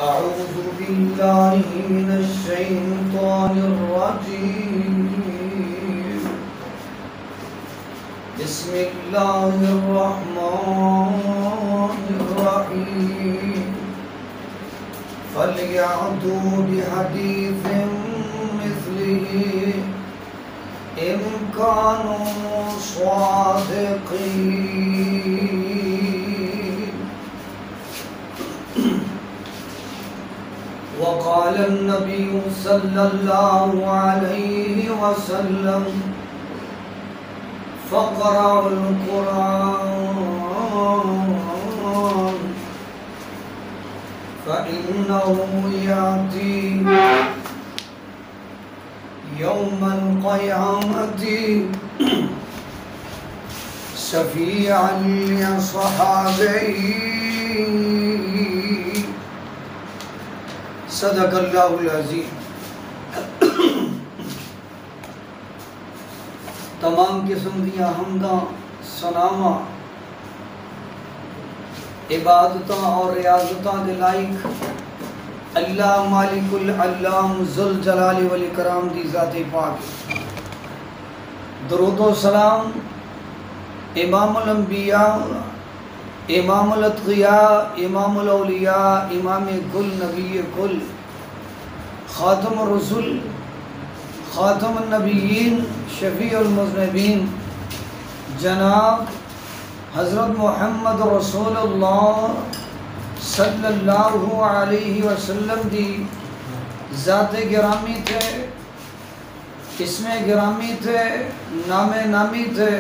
أعوذ بالله من الشيطان الرجيم. بسم الله الرحمن الرحيم. فليأتوا بحديث مثله إن كانوا صادقين. وقال النبي صلى الله عليه وسلم فاقرأوا القرآن فإنه يأتي يوم القيامة شفيعا لأصحابه. صدق اللہ العظیم. تمام قسم دیا حمداں سناواں عبادتاں اور ریاضتاں دے لائق اللہ مالک العلام ذوالجلال والاکرام دی ذات پاک. درود و سلام امام الانبیاء، امام الاتقیاء، امام الاولیاء، امام کل، نبی کل، خاتم الرسل، خاتم النبیین، شفیع المذنبین، جناب حضرت محمد رسول اللہ صلی اللہ علیہ وسلم دی ذات گرامی تھے، اسم گرامی تھے، نام نامی تھے،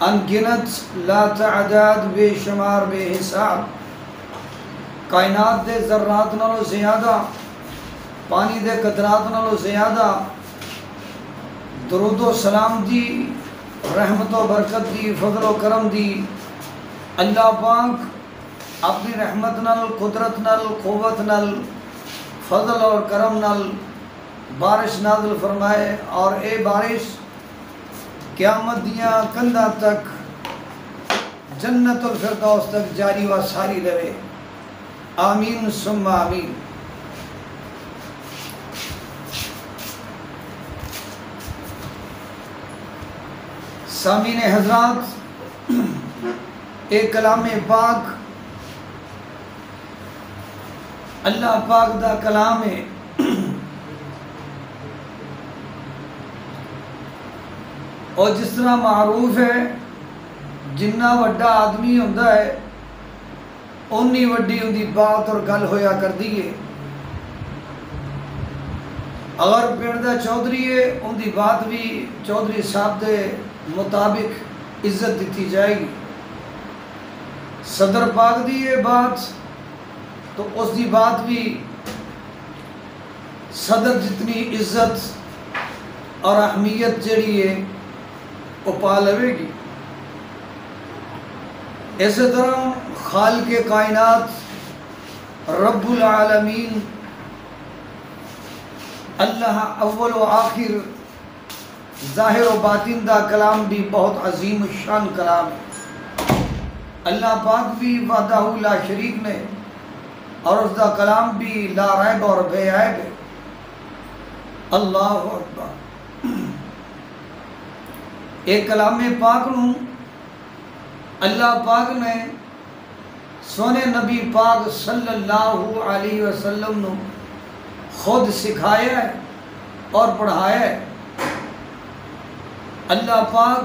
انگنت لا تعداد، بے شمار بے حساب، کائنات دے ذرات نالو زیادہ، پانی دے قطرات نالو زیادہ درود و سلام دی، رحمت و برکت دی، فضل و کرم دی اللہ پاک اپنی رحمت نال، قدرت نال، قوت نال، فضل اور کرم نال بارش نازل فرمائے، اور اے بارش قیامت دیاں کندھاں تک جنت الفردوس تک جاری و ساری رہے. آمین ثم آمین. سامعین حضرات، ایک کلام پاک اللہ پاک دا کلام ہے. اور جس طرح معروف ہے جنہ وڈا آدمی ہوندہ ہے اونی وڈی ہوندی بات اور گل ہویا کر دیئے. اگر پیڑدہ چودھری ہے اندی بات بھی چودھری صاحب دے مطابق عزت دیتی جائے گی. صدر پاک دی ہے بات تو اس دی بات بھی صدر جتنی عزت اور اہمیت جڑی ہے وہ پا لوے گی. اسی طرح خالق کائنات رب العالمین اللہ اول و آخر ظاہر و باطن دا کلام بھی بہت عظیم الشان کلام ہے. اللہ پاک بھی وحدہ لا شریک نے، اور اس دا کلام بھی لا ریب اور بے عیب ہے. اللہ اکبر. ایک کلام پاک نوں اللہ پاک نے سونے نبی پاک صلی اللہ علیہ وسلم نوں خود سکھایا ہے اور پڑھایا ہے. اللہ پاک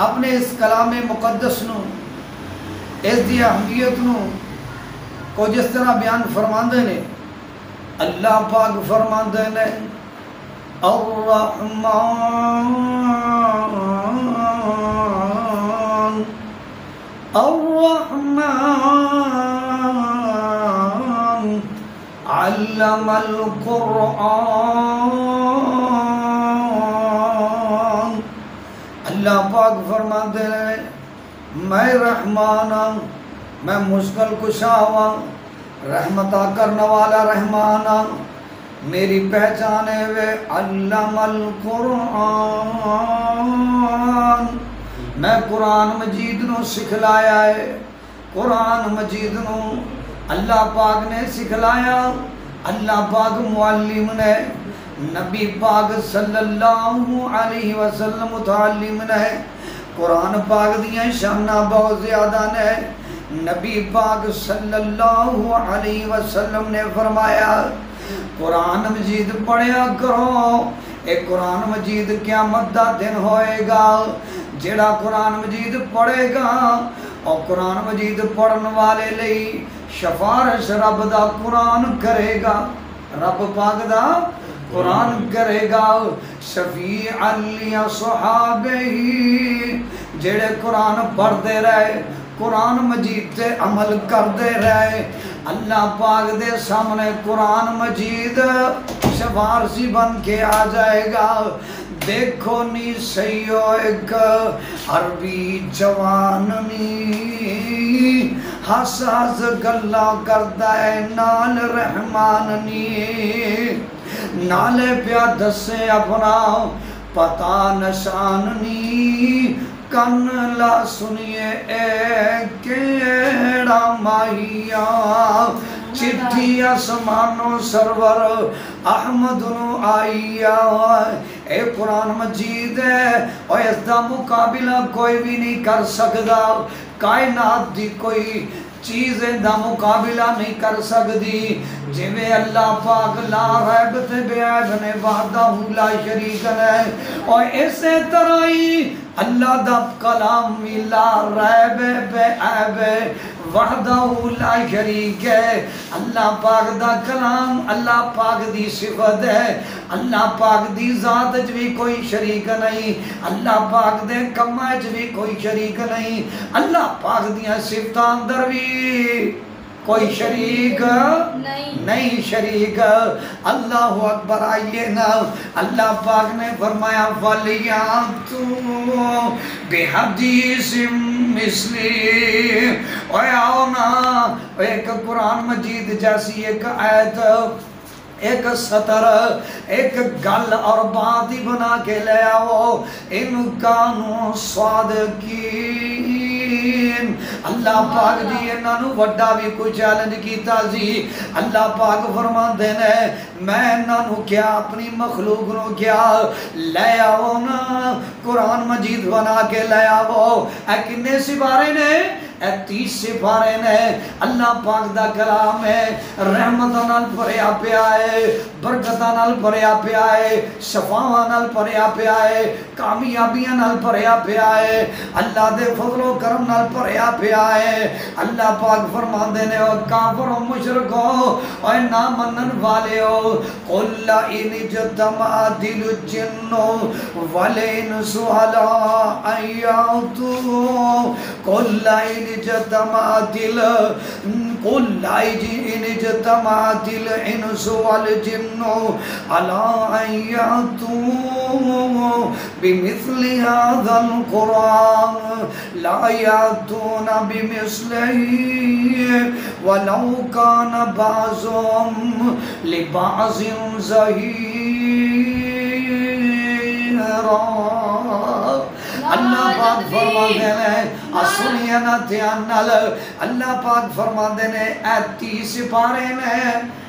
اپنے اس کلام مقدس نوں، اس دی اہمیت نوں کو جس طرح بیان فرماندے نے، اللہ پاک فرماندے نے الرحمن علم القرآن. اللہ پاک فرماتے ہیں میں رحمان ہوں، میں مشکل کشا ہوں، رحمتہ کرنے والا رحمان ہوں. میری پہچان ہے وہ علم القرآن، میں قرآن مجید نو سکھلایا ہے، قرآن مجید نو اللہ پاک نے سکھلایا، اللہ پاک معلم نے، نبی پاک صلی اللہ علیہ وسلم متعلم نے، قرآن پاک دیاں شانہ بہت زیادہ نے۔ نبی پاک صلی اللہ علیہ وسلم نے فرمایا قرآن مجید پڑھیا کرو، ایک قرآن مجید قیامت دا دن ہوئے گا، جڑا قرآن مجید پڑھے گا اور قرآن مجید پڑھن والے لئی شفارش رب دا قرآن کرے گا، رب پاک دا قرآن کرے گا، شفیع علی صحابہ ہی جڑے قرآن پڑھ دے رہے، قرآن مجید تے عمل کر دے رہے، اللہ پاک دے سامنے قرآن مجید شفارسی بن کے آ جائے گا۔ دیکھو نی سیو ایک عربی جوان نی ہس ہس گلا کردا ہے نال رحمان نی، نالے پیا دسے اپنا پتا نشان نی، کن لا سنیے اے کیڑا ماہیا، چٹھی آسمانوں سرور احمد نو آئیا۔ اے قرآن مجید ہے اور اس دا مقابلہ کوئی بھی نہیں کر سکدا، کائنات دی کوئی چیز دا مقابلہ نہیں کر سکتی، جویں اللہ پاک لا ریب تے بے عیب نے وحدہ لا شریک نے، اور اسی طرح ہی اللہ دا کلام بھی لا ریب بے عیب وحدہ لا شریک ہے۔ اللہ پاک دا کلام اللہ پاک دی صفت ہے، اللہ پاک دی ذات وچ بھی کوئی شریک نہیں، اللہ پاک دے کماں وچ بھی کوئی شریک نہیں، اللہ پاک دیاں صفتاں اندر بھی کوئی شریک نہیں شریک۔ اللہ اکبر۔ آئیے نا اللہ پاک نے فرمایا فَلْيَأْتُوا بِحَدِيثٍ مِثْلِهِ، اوے آؤ نا ایک قرآن مجید جیسی ایک آیت، ایک سطر، ایک گل اور بات ہی بنا کے لے آؤ، ان کانوا صادقین۔ اللہ پاک جی انہاں نو وڈا بھی کوئی چیلنج کیتا سی، اللہ پاک فرماندے نے میں انہاں نو کیا اپنی مخلوق نو کیا لے آؤ نا قرآن مجید بنا کے لے آؤ۔ اے کنے سپارے نے؟ اے 30 سپارے نے۔ اللہ پاک دا کلام ہے، رحمتاں نال بھریا پیا ہے، برکتاں نال بھریا پیا ہے، شفاواں نال بھریا پیا ہے، کامیابیاں نال بھریا پیا ہے، اللہ دے فضل و کرم نال بھریا پیا ہے۔ اللہ پاک فرماندے نے او کافرو مشرکو اے نہ منن والےو، قل ان اجتمعت الجن والانس علی ان یأتوا، قل ان اجتمعت الانس والجن على ان يأتوا بمثل هذا القرآن لا يأتون بمثله ولو كان بعضهم لبعض ظهيرا۔ اللہ پاک فرماندے نے سنیے نا دھیان نال، اللہ پاک فرماندے نے اے 30 سپارے نے،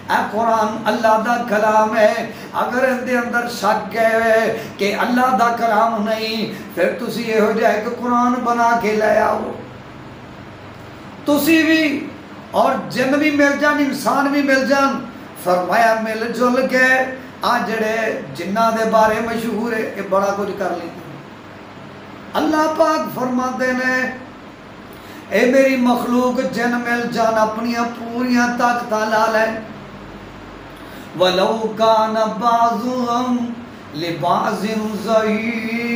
اے قرآن اللہ دا کلام ہے، اگر اندے اندر شک ہے کہ اللہ دا کلام نہیں پھر تسی یہ ہو جائے کہ قرآن بنا کے لے آؤ، تسی بھی اور جن بھی مل جان، انسان بھی مل جان۔ فرمایا مل جل کے آ جڑے جنہ دے بارے مشہور ہے یہ بڑا کچھ کر لی۔ اللہ پاک فرماتے نے اے میری مخلوق جن مل جان اپنیاں پوریاں طاقتاں لا لے، وَلَوْ كَانَ بَعْضُهُمْ لِبَعْضٍ ظَهِيرًا۔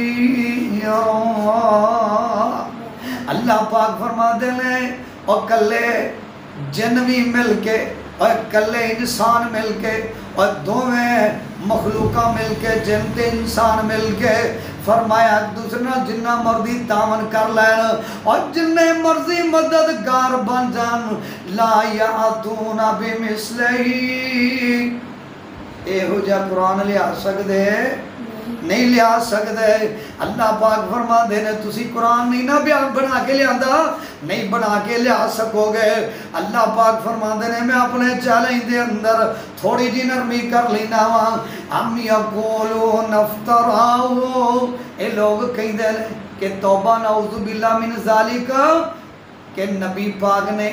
اللہ پاک فرماتے نے اور کلے جن بھی مل کے اور کلے انسان مل کے اور دوویں مخلوقہ مل کے جن تے انسان مل کے فرمایا ایک دوسرے جنہ مرضی تعاون کر لین اور جنہ مرضی مددگار بن جان، لا یاتون بمثلہ، اے ہو جا قرآن لے آ سکدے نہیں لیا سکتے. اللہ پاک فرماندے نے تسی قرآن نہیں نہ بنا کے لیا نہیں بنا کے لیا سکو گے. اللہ پاک فرماندے نے میں اپنے چیلنج دے اندر تھوڑی جی نرمی کر لینا وا. ام یقولون افتراؤ اے لوگ کہیں دے کہ توبہ نعوذ باللہ من ذالک کہ نبی پاک نے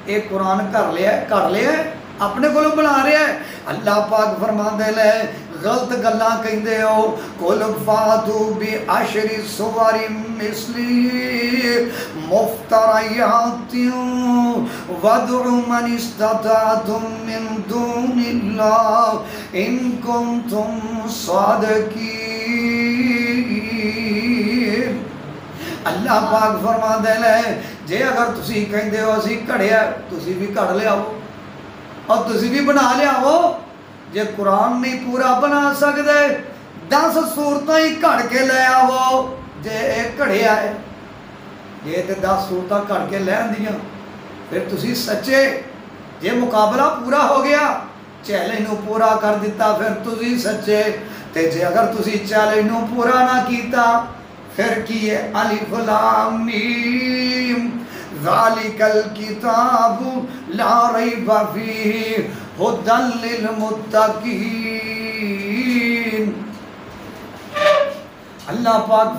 ایک قرآن کر لیا اپنے کو بنا رہا ہے. اللہ پاک فرماندے لے غلط گلاں کہندے ہو. قل فاتوا بعشر سور مثلی مفتریات وادعوا من استطعتم من دون اللہ ان کنتم صادقین. اللہ پاک فرماندے لے جے اگر تسی کہندے ہو اسی کڑیا تسی بھی کڑ لے آؤ اور تسی بھی بنا لے آؤ. جے قرآن نہیں پورا بنا سکتے 10 سورتاں ہی کڑ کے لے آؤ. جے ایک کڑیا ہے یہ تے 10 سورتاں کڑ کے لے آندیاں پھر تسی سچے. جے مقابلہ پورا ہو گیا چیلنج نو پورا کر دیتا پھر تسی سچے. تے جے اگر تسی چیلنج نو پورا نہ کیتا پھر کی ہے الف لام میم ذالک الکتاب لا ریب فیہ ھدی للمتقین. اللہ پاک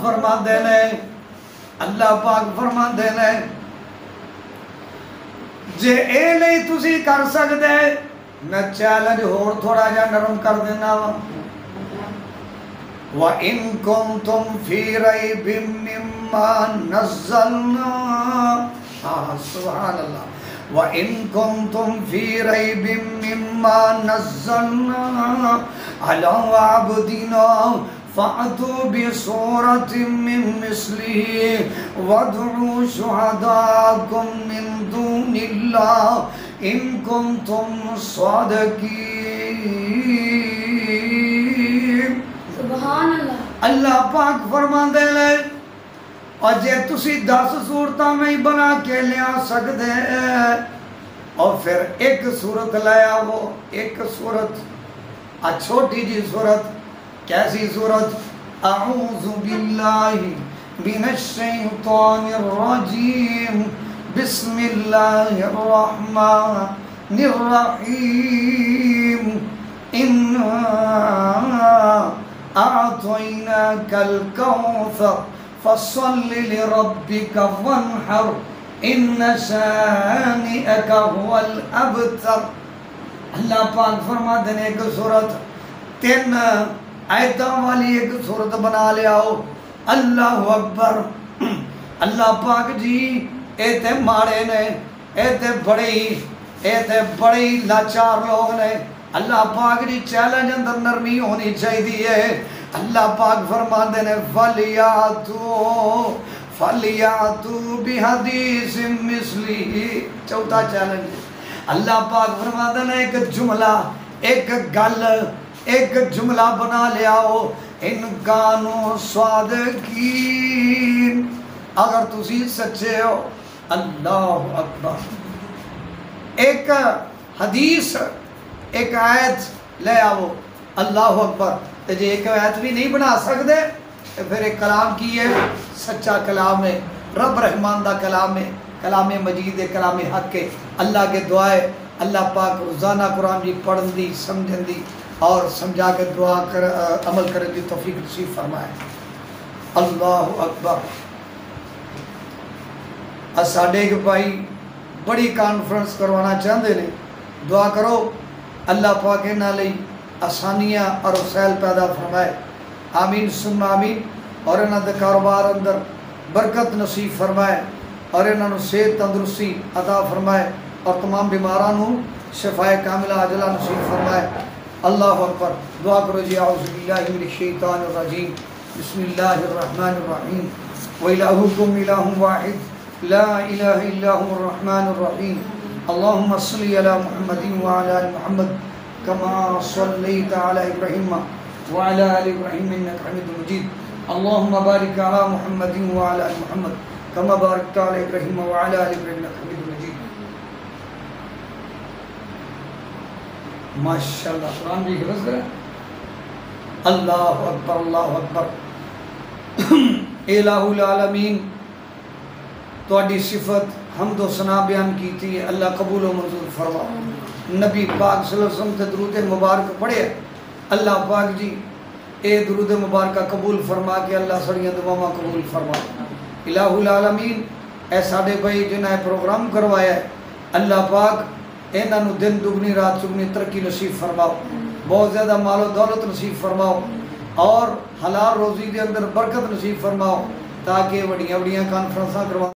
فرماندے نے جے اے نہیں تسی کر سکتے میں چیلنج اور تھوڑا جا نرم کر دینا وا. وَإِن كُنتُمْ فِي رَيْبٍ مِّمَّا نَزَّلْنَا سبحان اللہ. وَإِن كُنتُمْ فِي رَيْبٍ مِّمَّا نَزَّلْنَا عَلَىٰ عَبْدِنَا فَأْتُوا بِسُورَةٍ مِّن مِّثْلِهِ وَادْعُوا شُهَدَاءَكُم مِّن دُونِ اللَّهِ إِن كُنتُمْ صَادِقِينَ. سبحان اللہ. اللہ پاک فرماندے لے اور جے تسی 10 سورتاں میں ہی بنا کے لیا سکتے اور پھر ایک سورت لے آؤ. ایک سورت چھوٹی جی سورت. کیسی سورت؟ اعوذ باللہ من الشیطان الرجیم بسم اللہ الرحمن الرحیم أعطيناك الكوثر فصل لربك وانحر إن شانئك هو الأبتر. اللہ پاک فرما دینے ایک صورت 3 آیتاں والی ایک صورت بنا لے آؤ. اللہ اکبر. اللہ پاک جی اے تے ماڑے نے اے تے بڑے لاچار لوگ نے. اللہ پاک جی چیلنج اندر نرمی ہونی چاہیے. اللہ پاک فرماندے نے فَلْيَأْتُوا بِحَدِيثٍ مِّثْلِهِ. چوتھا چیلنج. اللہ پاک فرماندے نے ایک جملہ ایک گل ایک جملہ بنا لے آؤ. ان کانوا صادقین اگر تسی سچے ہو. اللہ اکبر. ایک حدیث ایک آیت لے آؤ. اللہ اکبر. جی ایک آیت بھی نہیں بنا سکتے پھر ایک کلام کی ہے سچا کلام ہے رب رحمان دا کلام ہے کلام مجید ہے کلام حق ہے. اللہ کے دعائے اللہ پاک روزانہ قرآن جی پڑھن دی سمجھن دی اور سمجھا کے دعا کر عمل کرنے دی توفیق نصیب فرمائے. اللہ اکبر. ساڈے ایک بھائی بڑی کانفرنس کروانا چاہتے ہیں. دعا کرو اللہ پاک انہاں لئی آسانیاں اور وسائل پیدا فرمائے. آمین ثم آمین. اور انہاں دے کاروبار اندر برکت نصیب فرمائے اور انہاں نوں صحت تندرستی عطا فرمائے اور تمام بیماروں شفائے کاملہ عاجلہ نصیب فرمائے. اللہ اکبر. دعا کرو جی. اعوذ باللہ من الشیطان الرجیم بسم اللہ الرحمن الرحیم وإلہکم الہ واحد لا الہ الا هو الرحمن الرحیم. اللهم صل على محمد وعلى آل محمد كما صليت على إبراهيم وعلى آل إبراهيم إنك حميد مجيد. اللهم بارك على محمد وعلى آل محمد كما باركت على إبراهيم وعلى آل إبراهيم إنك حميد مجيد. ماشاءاللہ. قرآن بھی حفظ کریں. اللہ اکبر اللہ اکبر۔ الہ العالمین تواڈی صفت حمد و ثنا بیان کیتی ہے، اللہ قبول و منظور فرما۔ نبی پاک صلی اللہ علیہ وسلم تے درود مبارک پڑھے، اللہ پاک جی اے درود مبارکہ قبول فرما کے اللہ سڑیاں دعاواں قبول فرما۔ الہ العالمین اے ساڈے بھائی جنہیں پروگرام کروایا ہے، اللہ پاک انہاں نو دن دگنی رات چگنی ترقی نصیب فرماؤ، بہت زیادہ مال و دولت نصیب فرماؤ، اور حلال روزی دے اندر برکت نصیب فرماؤ، تاکہ وڈیاں وڈیاں کانفرنساں کروا